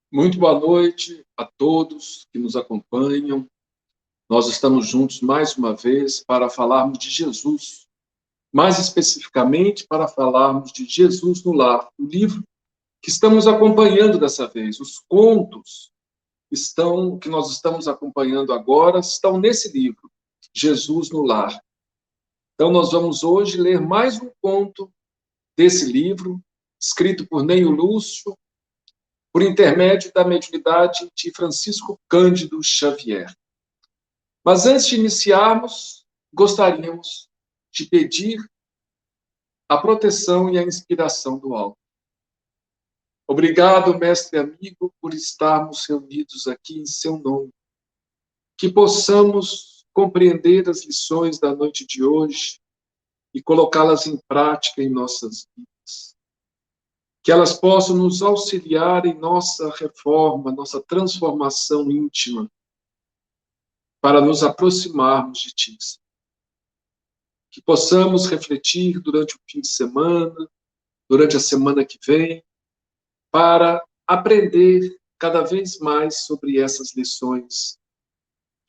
Muito boa noite a todos que nos acompanham. Nós estamos juntos mais uma vez para falarmos de Jesus, mais especificamente para falarmos de Jesus no Lar, o livro que estamos acompanhando dessa vez. Os contos que nós estamos acompanhando agora estão nesse livro, Jesus no Lar. Então, nós vamos hoje ler mais um conto desse livro, escrito por Neio Lúcio, por intermédio da mediunidade de Francisco Cândido Xavier. Mas antes de iniciarmos, gostaríamos de pedir a proteção e a inspiração do alto. Obrigado, mestre amigo, por estarmos reunidos aqui em seu nome. Que possamos compreender as lições da noite de hoje e colocá-las em prática em nossas vidas. Que elas possam nos auxiliar em nossa reforma, nossa transformação íntima, para nos aproximarmos de Ti. Que possamos refletir durante o fim de semana, durante a semana que vem, para aprender cada vez mais sobre essas lições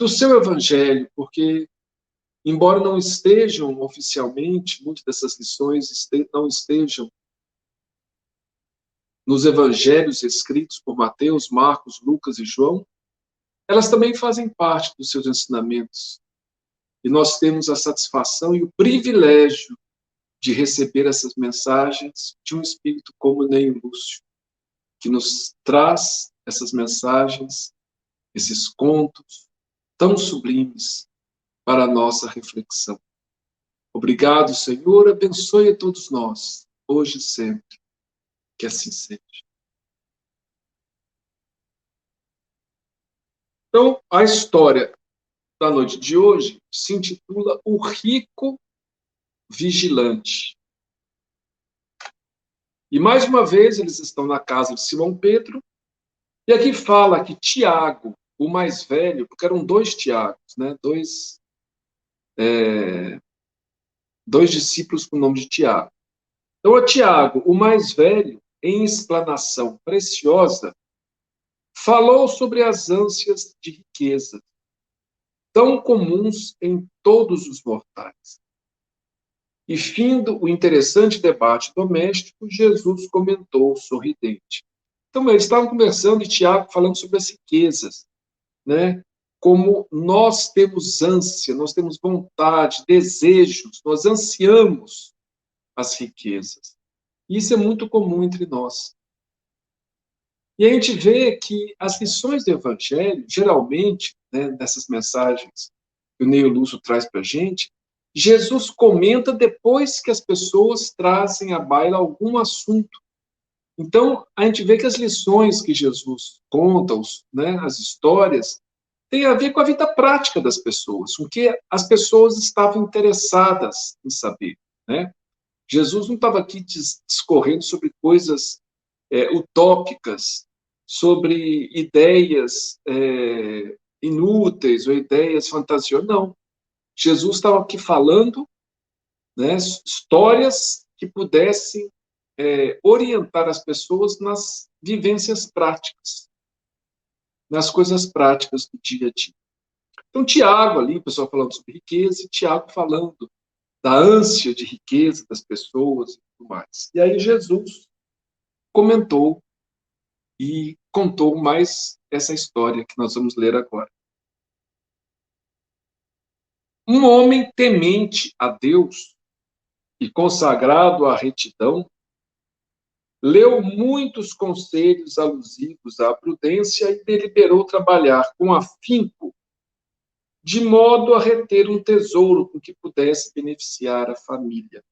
do seu Evangelho, porque, embora não estejam oficialmente, muitas dessas lições não estejam nos Evangelhos escritos por Mateus, Marcos, Lucas e João, elas também fazem parte dos seus ensinamentos. E nós temos a satisfação e o privilégio de receber essas mensagens de um espírito como Neio Lúcio, que nos traz essas mensagens, esses contos tão sublimes para a nossa reflexão. Obrigado, Senhor, abençoe a todos nós, hoje e sempre, que assim seja. Então, a história da noite de hoje se intitula O Rico Vigilante. E, mais uma vez, eles estão na casa de Simão Pedro, e aqui fala que Tiago, o mais velho, porque eram dois Tiagos, né? Dois discípulos com o nome de Tiago. Então, o Tiago, o mais velho, em explanação preciosa, falou sobre as ânsias de riqueza, tão comuns em todos os mortais. E, findo o interessante debate doméstico, Jesus comentou sorridente. Então, eles estavam conversando e Tiago falando sobre as riquezas, né? Como nós temos ânsia, nós temos vontade, desejos, nós ansiamos as riquezas. Isso é muito comum entre nós. E a gente vê que as lições do Evangelho, geralmente, né, dessas mensagens que o Neio Lúcio traz para a gente, Jesus comenta depois que as pessoas trazem à baila algum assunto. Então, a gente vê que as lições que Jesus conta, né, as histórias, têm a ver com a vida prática das pessoas, com o que as pessoas estavam interessadas em saber, né? Jesus não estava aqui discorrendo sobre coisas utópicas, sobre ideias inúteis ou ideias fantasiosas. Não. Jesus estava aqui falando, né, histórias que pudessem orientar as pessoas nas vivências práticas, nas coisas práticas do dia a dia. Então, Tiago ali, o pessoal falando sobre riqueza, e Tiago falando da ânsia de riqueza das pessoas e tudo mais. E aí Jesus comentou e contou mais essa história que nós vamos ler agora. Um homem temente a Deus e consagrado à retidão, leu muitos conselhos alusivos à prudência e deliberou trabalhar com afinco, de modo a reter um tesouro com que pudesse beneficiar a família.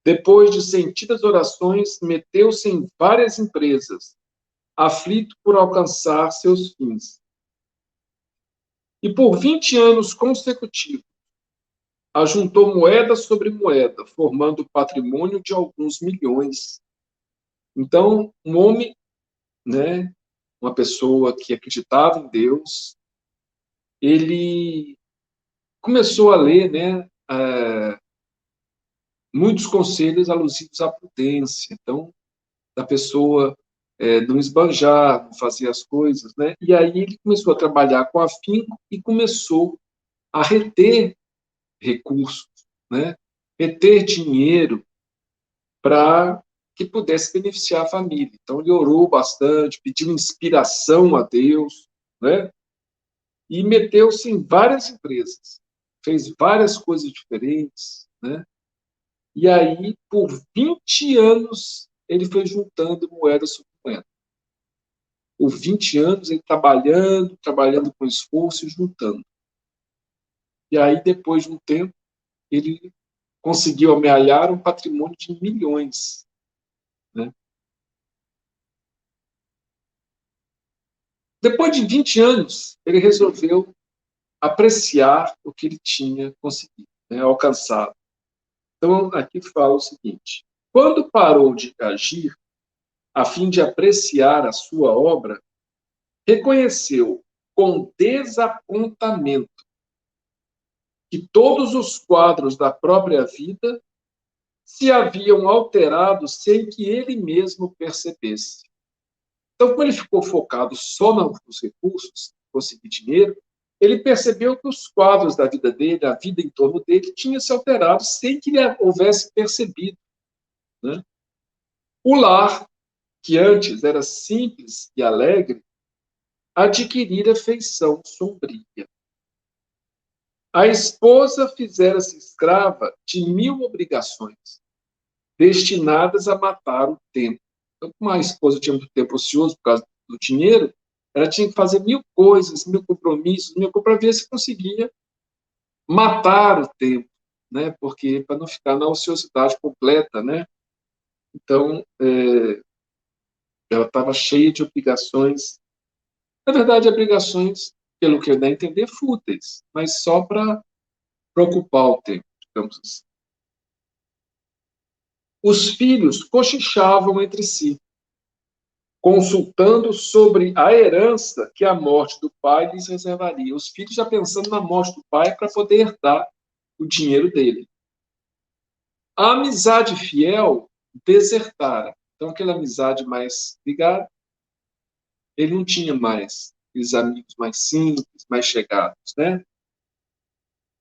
Depois de sentidas orações, meteu-se em várias empresas, aflito por alcançar seus fins. E por 20 anos consecutivos, ajuntou moeda sobre moeda, formando patrimônio de alguns milhões. Então, um homem, né, uma pessoa que acreditava em Deus, ele começou a ler, né, muitos conselhos alusivos à prudência. Então, da pessoa não esbanjar, não fazer as coisas, né? E aí ele começou a trabalhar com afinco e começou a reter recursos, né? Reter dinheiro para que pudesse beneficiar a família. Então ele orou bastante, pediu inspiração a Deus, né? E meteu-se em várias empresas, fez várias coisas diferentes, né? E aí, por 20 anos, ele foi juntando moeda sobre moeda. Por 20 anos, ele trabalhando, trabalhando com esforço e juntando. E aí, depois de um tempo, ele conseguiu amealhar um patrimônio de milhões, né? Depois de 20 anos, ele resolveu apreciar o que ele tinha conseguido, né, alcançado. Então, aqui fala o seguinte: quando parou de agir, a fim de apreciar a sua obra, reconheceu com desapontamento que todos os quadros da própria vida se haviam alterado sem que ele mesmo percebesse. Então, como ele ficou focado só nos recursos, conseguir dinheiro, ele percebeu que os quadros da vida dele, a vida em torno dele, tinha se alterado sem que ele houvesse percebido, né? O lar, que antes era simples e alegre, adquirira feição sombria. A esposa fizera-se escrava de 1000 obrigações, destinadas a matar o tempo. Então, como a esposa tinha muito tempo ocioso por causa do dinheiro, ela tinha que fazer 1000 coisas, 1000 compromissos, 1000 para ver se conseguia matar o tempo, né? Porque para não ficar na ociosidade completa, né? Então, ela estava cheia de obrigações. Na verdade, obrigações, pelo que eu dei a entender, fúteis, mas só para ocupar o tempo, digamos assim. Os filhos cochichavam entre si, consultando sobre a herança que a morte do pai lhes reservaria. Os filhos já pensando na morte do pai para poder herdar o dinheiro dele. A amizade fiel desertara. Então, aquela amizade mais ligada, ele não tinha mais aqueles amigos mais simples, mais chegados, né?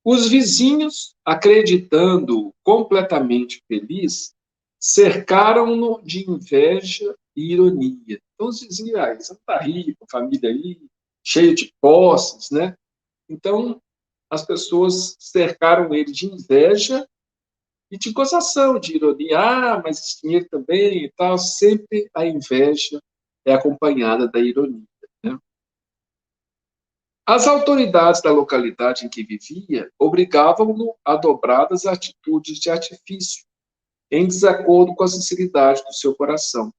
Os vizinhos, acreditando completamente feliz, cercaram-no de inveja e ironia. Então, os vizinhos, você não está rico, família aí, cheio de posses, né? Então, as pessoas cercaram ele de inveja e de gozação, de ironia. Ah, mas esse dinheiro também e tal. Sempre a inveja é acompanhada da ironia, né? As autoridades da localidade em que vivia obrigavam-no a dobradas atitudes de artifício, em desacordo com a sinceridade do seu coração.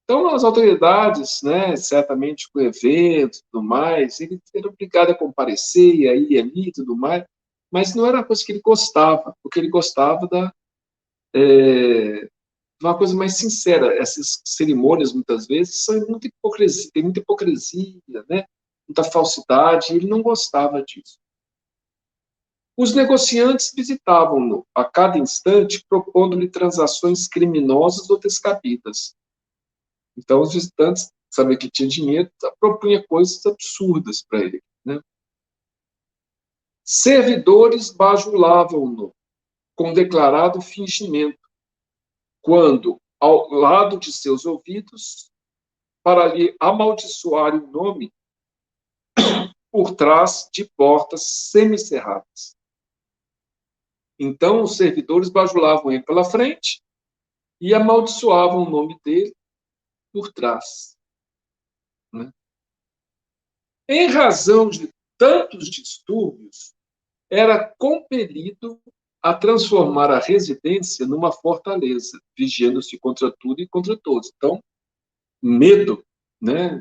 Então, as autoridades, né, certamente com eventos e tudo mais, ele era obrigado a comparecer, e aí, ali e tudo mais, mas não era uma coisa que ele gostava, porque ele gostava de uma coisa mais sincera. Essas cerimônias, muitas vezes, são muita hipocrisia, tem muita hipocrisia, né, muita falsidade, e ele não gostava disso. Os negociantes visitavam-no a cada instante, propondo-lhe transações criminosas ou descabidas. Então, os visitantes, sabendo que tinha dinheiro, propunha coisas absurdas para ele, né? Servidores bajulavam-no com declarado fingimento, quando, ao lado de seus ouvidos, para lhe amaldiçoar o nome, por trás de portas semicerradas. Então, os servidores bajulavam ele pela frente e amaldiçoavam o nome dele por trás, né? Em razão de tantos distúrbios, era compelido a transformar a residência numa fortaleza, vigiando-se contra tudo e contra todos. Então, medo, né?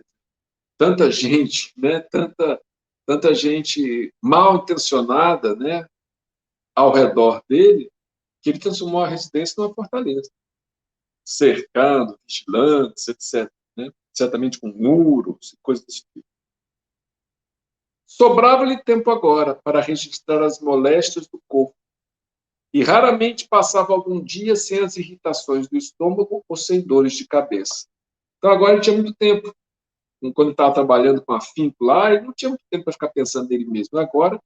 Tanta gente, né? Tanta gente mal intencionada, né? Ao redor dele, que ele transformou a residência numa fortaleza, cercando, vigilantes, etc., né? Certamente com muros e coisas desse tipo. Sobrava-lhe tempo agora para registrar as moléstias do corpo, e raramente passava algum dia sem as irritações do estômago ou sem dores de cabeça. Então, agora ele tinha muito tempo. Quando estava trabalhando com afinco lá, ele não tinha muito tempo para ficar pensando nele mesmo. Agora,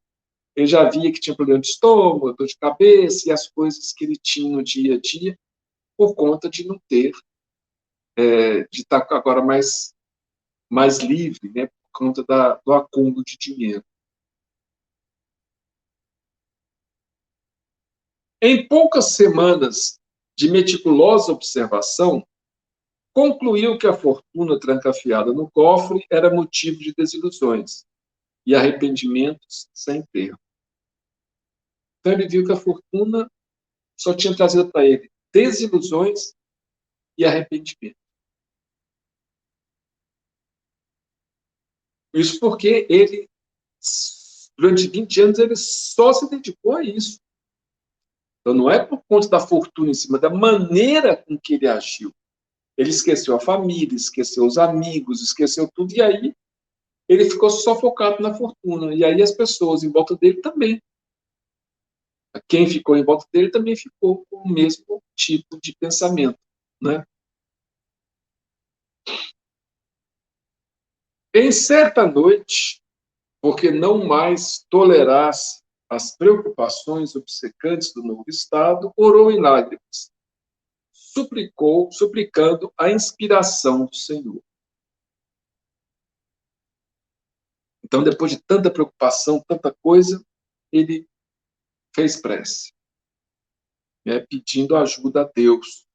ele já via que tinha problema de estômago, dor de cabeça e as coisas que ele tinha no dia a dia, por conta de não ter, de estar agora mais livre, né, por conta do acúmulo de dinheiro. Em poucas semanas de meticulosa observação, concluiu que a fortuna trancafiada no cofre era motivo de desilusões e arrependimentos sem termo. Então ele viu que a fortuna só tinha trazido para ele desilusões e arrependimento. Isso porque ele, durante 20 anos, ele só se dedicou a isso. Então não é por conta da fortuna em cima, da maneira com que ele agiu. Ele esqueceu a família, esqueceu os amigos, esqueceu tudo, e aí ele ficou só focado na fortuna. E aí as pessoas em volta dele também. Quem ficou em volta dele também ficou com o mesmo tipo de pensamento, né? Em certa noite, porque não mais tolerasse as preocupações obcecantes do novo estado, orou em lágrimas, suplicando a inspiração do Senhor. Então, depois de tanta preocupação, tanta coisa, ele fez prece, né, pedindo ajuda a Deus.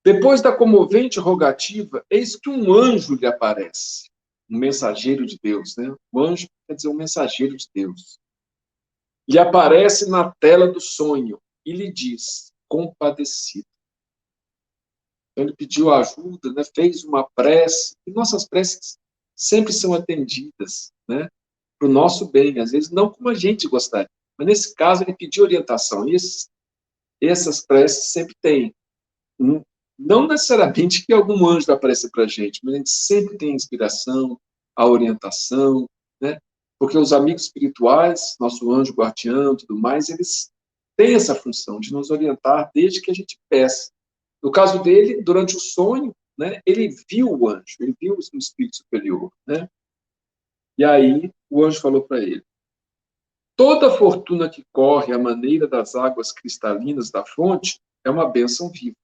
Depois da comovente rogativa, eis que um anjo lhe aparece, um mensageiro de Deus, né? O anjo quer dizer um mensageiro de Deus. Lhe aparece na tela do sonho e lhe diz, compadecido. Então, ele pediu ajuda, né? Fez uma prece, e nossas preces sempre são atendidas, né? Para o nosso bem, às vezes não como a gente gostaria, mas nesse caso ele pediu orientação, e essas preces sempre têm. Não necessariamente que algum anjo vai aparecer para a gente, mas a gente sempre tem a inspiração, a orientação, né? Porque os amigos espirituais, nosso anjo guardião e tudo mais, eles têm essa função de nos orientar desde que a gente peça. No caso dele, durante o sonho, né, ele viu o anjo, ele viu o espírito superior, né? E aí o anjo falou para ele: toda fortuna que corre à maneira das águas cristalinas da fonte é uma bênção viva.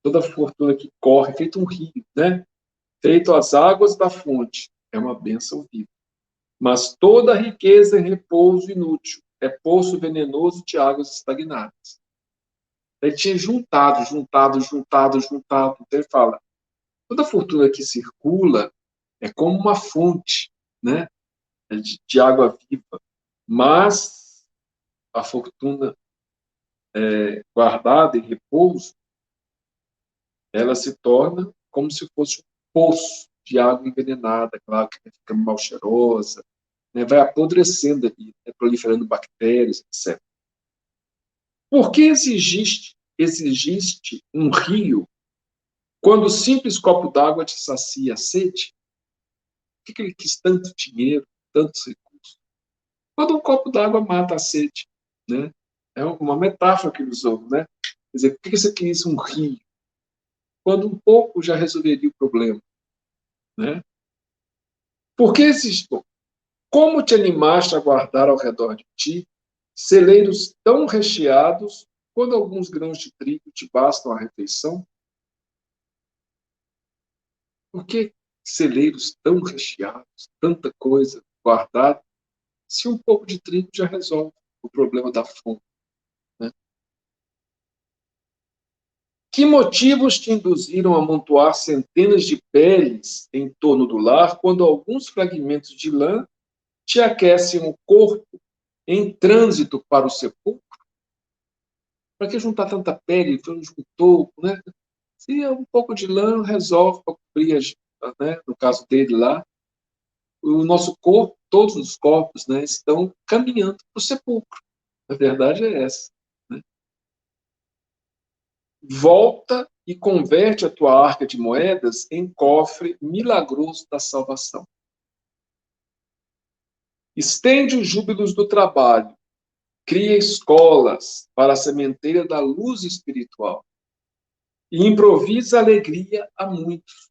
Toda fortuna que corre, feito um rio, né? Feito as águas da fonte, é uma bênção viva. Mas toda riqueza é repouso inútil, é poço venenoso de águas estagnadas. Ele tinha juntado. Então ele fala, toda fortuna que circula é como uma fonte, né? De água viva. Mas a fortuna guardada em repouso, ela se torna como se fosse um poço de água envenenada, claro que vai ficando mal cheirosa, né, vai apodrecendo ali, né, proliferando bactérias, etc. Por que exigiste um rio quando o simples copo d'água te sacia a sede? Por que ele quis tanto dinheiro, tantos recursos? Quando um copo d'água mata a sede, né? É uma metáfora que ele usou, né? Quer dizer, por que você quis um rio? Quando um pouco já resolveria o problema, né? Por que existe? Como te animaste a guardar ao redor de ti celeiros tão recheados, quando alguns grãos de trigo te bastam à refeição? Por que celeiros tão recheados, tanta coisa guardada, se um pouco de trigo já resolve o problema da fome, né? Que motivos te induziram a amontoar centenas de peles em torno do lar, quando alguns fragmentos de lã te aquecem o corpo em trânsito para o sepulcro? Para que juntar tanta pele? Então, juntou, né? Se é um pouco de lã, resolve para cobrir, né? No caso dele lá, o nosso corpo, todos os corpos, né, estão caminhando para o sepulcro. A verdade é essa, né? Volta e converte a tua arca de moedas em cofre milagroso da salvação. Estende os júbilos do trabalho, cria escolas para a sementeira da luz espiritual. e improvisa alegria a muitos.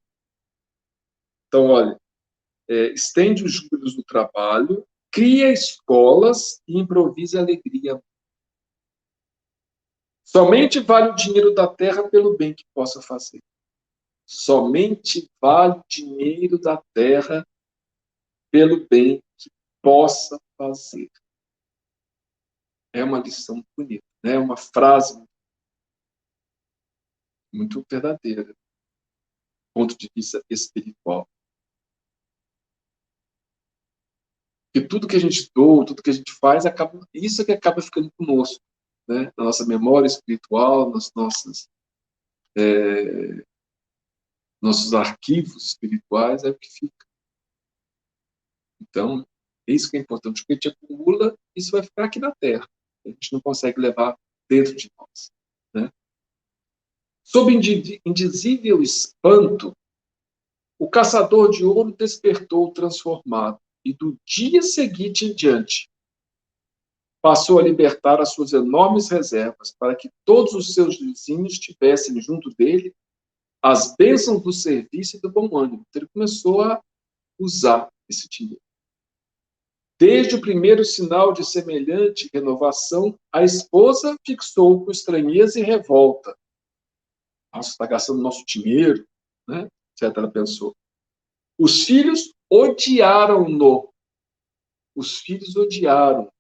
Então, olha, estende os júbilos do trabalho, cria escolas e improvisa alegria. Somente vale o dinheiro da terra pelo bem que possa fazer. Somente vale o dinheiro da terra pelo bem que possa fazer. É uma lição bonita, né? É uma frase muito verdadeira, do ponto de vista espiritual. Porque tudo que a gente doa, tudo que a gente faz, isso é que acaba ficando conosco, né? Na nossa memória espiritual, nas nossos arquivos espirituais, é o que fica. Então, é isso que é importante. O que a gente acumula, isso vai ficar aqui na Terra. A gente não consegue levar dentro de nós, né? Sob indizível espanto, o caçador de ouro despertou transformado, e do dia seguinte em diante, passou a libertar as suas enormes reservas, para que todos os seus vizinhos tivessem junto dele as bênçãos do serviço e do bom ânimo. Então, ele começou a usar esse dinheiro. Desde o primeiro sinal de semelhante renovação, a esposa fixou com estranheza e revolta. Nossa, está gastando nosso dinheiro, né? Etc. Ela pensou. Os filhos odiaram-no. Os filhos odiaram.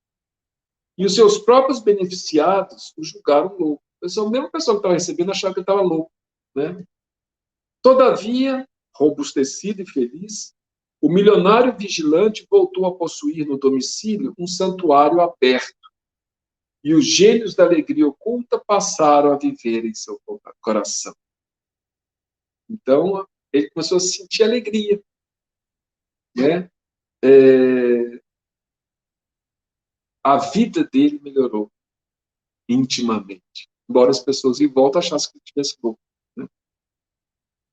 E os seus próprios beneficiados o julgaram louco. O mesmo pessoal que estava recebendo achava que ele estava louco, né? Todavia, robustecido e feliz, o milionário vigilante voltou a possuir no domicílio um santuário aberto, e os gênios da alegria oculta passaram a viver em seu coração. Então, ele começou a sentir alegria, né? A vida dele melhorou intimamente, embora as pessoas em volta achassem que ele tivesse louco, né?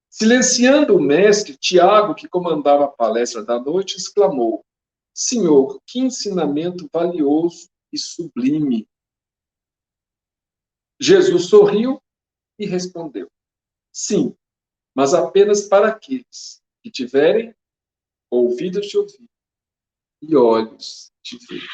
Silenciando o mestre, Tiago, que comandava a palestra da noite, exclamou: Senhor, que ensinamento valioso e sublime! Jesus sorriu e respondeu: Sim, mas apenas para aqueles que tiverem ouvidos de ouvir e olhos de ver.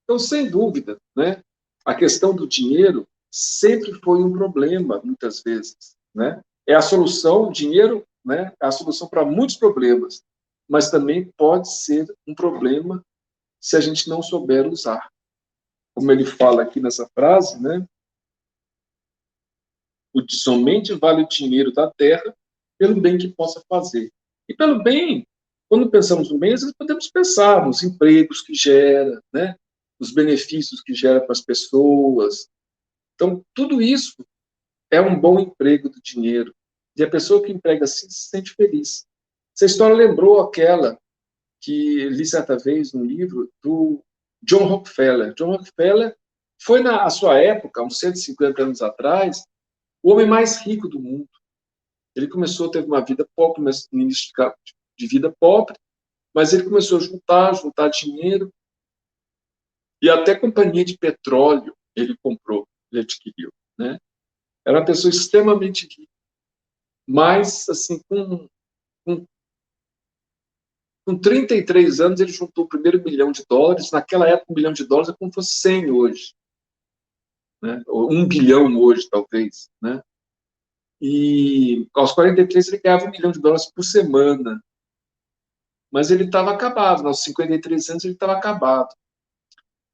Então, sem dúvida, né, a questão do dinheiro sempre foi um problema, muitas vezes, né? É a solução, o dinheiro, né, é a solução para muitos problemas, mas também pode ser um problema se a gente não souber usar. Como ele fala aqui nessa frase, né? Somente vale o dinheiro da terra pelo bem que possa fazer. E pelo bem, quando pensamos no bem, às vezes podemos pensar nos empregos que gera, né? Os benefícios que gera para as pessoas. Então, tudo isso é um bom emprego do dinheiro. E a pessoa que emprega assim se sente feliz. Essa história lembrou aquela que li certa vez no livro do John Rockefeller. John Rockefeller foi, na sua época, uns 150 anos atrás, o homem mais rico do mundo. Ele começou a ter uma vida pobre, mas de vida pobre, mas ele começou a juntar dinheiro, e até companhia de petróleo ele comprou, ele adquiriu, né? Era uma pessoa extremamente rica, mas, assim, com 33 anos, ele juntou o primeiro $1 milhão. Naquela época, $1 milhão é como se fosse 100 hoje, né? Ou 1 bilhão hoje, talvez, né? E aos 43 ele ganhava $1 milhão por semana. Mas ele estava acabado, aos 53 anos ele estava acabado,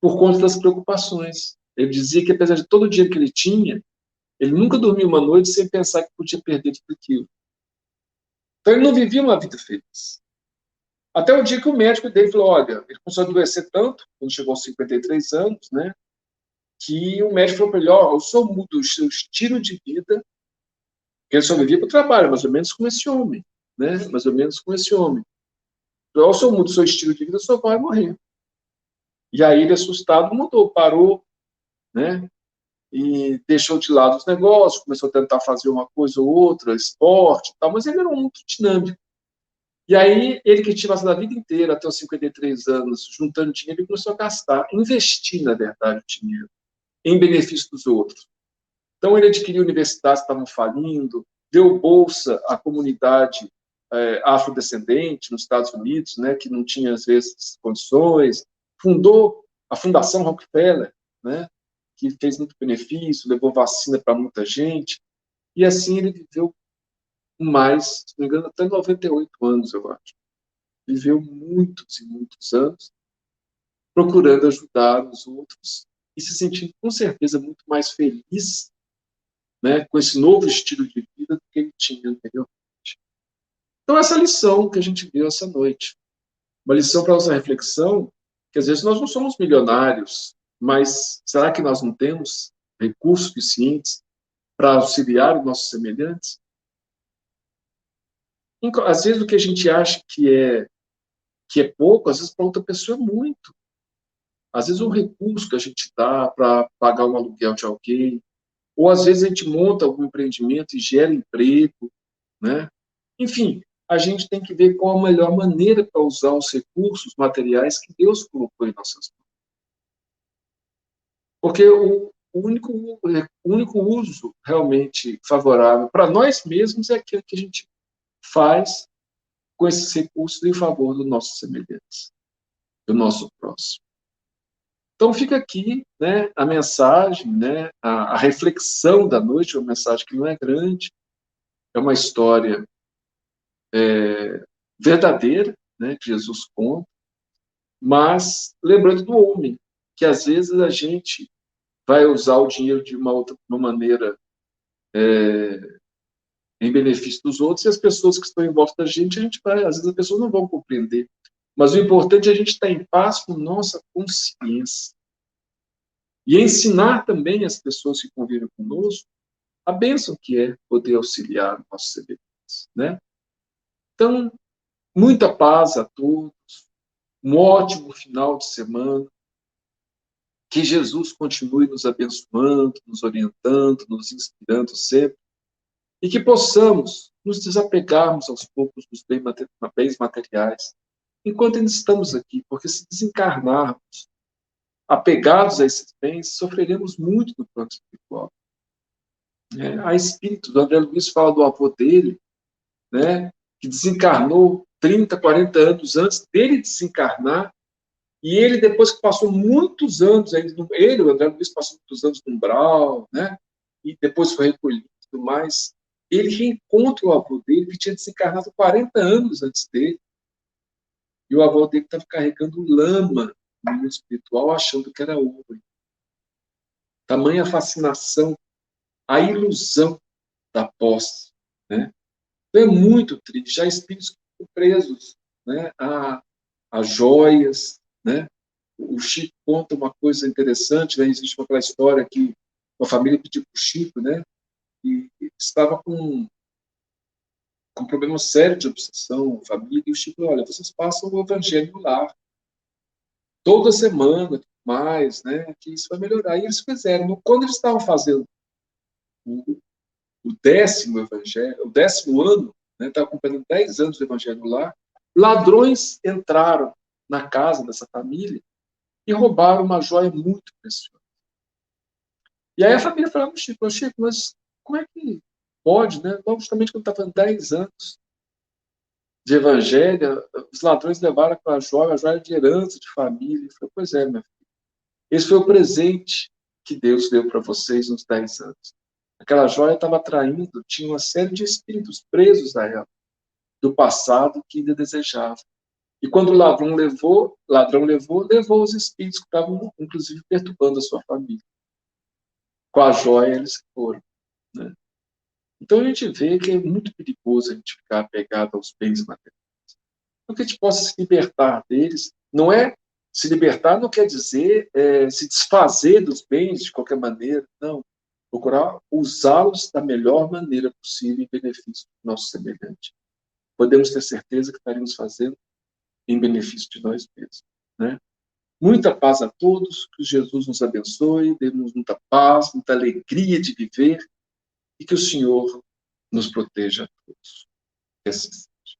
por conta das preocupações. Ele dizia que, apesar de todo o dinheiro que ele tinha, ele nunca dormia uma noite sem pensar que podia perder tudo aquilo. Então ele não vivia uma vida feliz. Até o dia que o médico dele falou, olha, ele começou a adoecer tanto, quando chegou aos 53 anos, né, que o médico falou para ele, ó, o senhor muda o seu estilo de vida, porque ele só vivia para o trabalho, mais ou menos como esse homem, né, mais ou menos como esse homem. Então, o senhor muda o seu estilo de vida, o senhor vai morrer. E aí ele, assustado, mudou, parou, né, e deixou de lado os negócios, começou a tentar fazer uma coisa ou outra, esporte e tal, mas ele era muito dinâmico. E aí, ele que tinha passado a vida inteira, até os 53 anos, juntando dinheiro, ele começou a gastar, investir, na verdade, o dinheiro, em benefício dos outros. Então, ele adquiriu universidades que estavam falindo, deu bolsa à comunidade afrodescendente nos Estados Unidos, né, que não tinha, às vezes, condições, fundou a Fundação Rockefeller, né, que fez muito benefício, levou vacina para muita gente, e assim ele viveu mais, se não me engano, até 98 anos, eu acho. Viveu muitos e muitos anos, procurando ajudar os outros e se sentindo, com certeza, muito mais feliz, né, com esse novo estilo de vida do que ele tinha anteriormente. Então, essa lição que a gente viu essa noite, uma lição para nossa reflexão, que às vezes nós não somos milionários, mas será que nós não temos recursos suficientes para auxiliar os nossos semelhantes? Às vezes o que a gente acha que é pouco, às vezes para outra pessoa é muito. Às vezes um recurso que a gente dá para pagar um aluguel de alguém, ou às vezes a gente monta algum empreendimento e gera emprego, né? Enfim, a gente tem que ver qual a melhor maneira para usar os recursos materiais que Deus colocou em nossas mãos. Porque o único uso realmente favorável para nós mesmos é aquilo que a gente faz com esses recursos em favor do nosso semelhante, do nosso próximo. Então fica aqui, né, a mensagem, né, a reflexão da noite, uma mensagem que não é grande, é uma história verdadeira, né, que Jesus conta, mas lembrando do homem, que às vezes a gente vai usar o dinheiro de uma maneira em benefício dos outros, e as pessoas que estão em volta da gente, a gente vai, às vezes as pessoas não vão compreender. Mas o importante é a gente estar em paz com nossa consciência. E ensinar também as pessoas que convivem conosco a bênção que é poder auxiliar nossos semelhantes, né? Então, muita paz a todos, um ótimo final de semana, que Jesus continue nos abençoando, nos orientando, nos inspirando sempre, e que possamos nos desapegarmos aos poucos dos bens materiais, enquanto ainda estamos aqui, porque se desencarnarmos apegados a esses bens, sofreremos muito no plano espiritual. Há espírito, o André Luiz fala do avô dele, né, que desencarnou 30, 40 anos antes dele desencarnar, e ele, depois que passou muitos anos, ele, o André Luiz, passou muitos anos no umbral, né, e depois foi recolhido e tudo mais, ele reencontra o avô dele, que tinha desencarnado 40 anos antes dele, e o avô dele estava carregando lama no mundo espiritual, achando que era ouro. Tamanha fascinação, a ilusão da posse, né? Então é muito triste. Já espíritos presos, né, a joias, né? O Chico conta uma coisa interessante, né? Existe aquela história que uma família pediu para o Chico, né? E estava com um problema sério de obsessão, família, e o Chico, olha, vocês passam o evangelho lá, toda semana, mais, né? Que isso vai melhorar. E eles fizeram. Quando eles estavam fazendo o, o 10º evangelho, o 10º ano, né? Estava completando 10 anos do evangelho lá, ladrões entraram na casa dessa família e roubaram uma joia muito preciosa. E aí a família falou para o Chico, mas como é que pode, né? Logo, justamente quando está fazendo 10 anos de evangelho, os ladrões levaram a joia de herança de família. Eu falei, pois é, minha filha. Esse foi o presente que Deus deu para vocês nos 10 anos. Aquela joia estava atraindo, tinha uma série de espíritos presos a ela, do passado que ainda desejava. E quando o ladrão levou os espíritos que estavam, inclusive, perturbando a sua família. Com a joia eles foram, né? Então a gente vê que é muito perigoso a gente ficar apegado aos bens materiais. Então que a gente possa se libertar deles. Não é se libertar, não quer dizer se desfazer dos bens de qualquer maneira, não. Procurar usá-los da melhor maneira possível em benefício do nosso semelhante. Podemos ter certeza que estaremos fazendo em benefício de nós mesmos, né? Muita paz a todos, que Jesus nos abençoe, dê-nos muita paz, muita alegria de viver e que o Senhor nos proteja a todos. Que assim seja.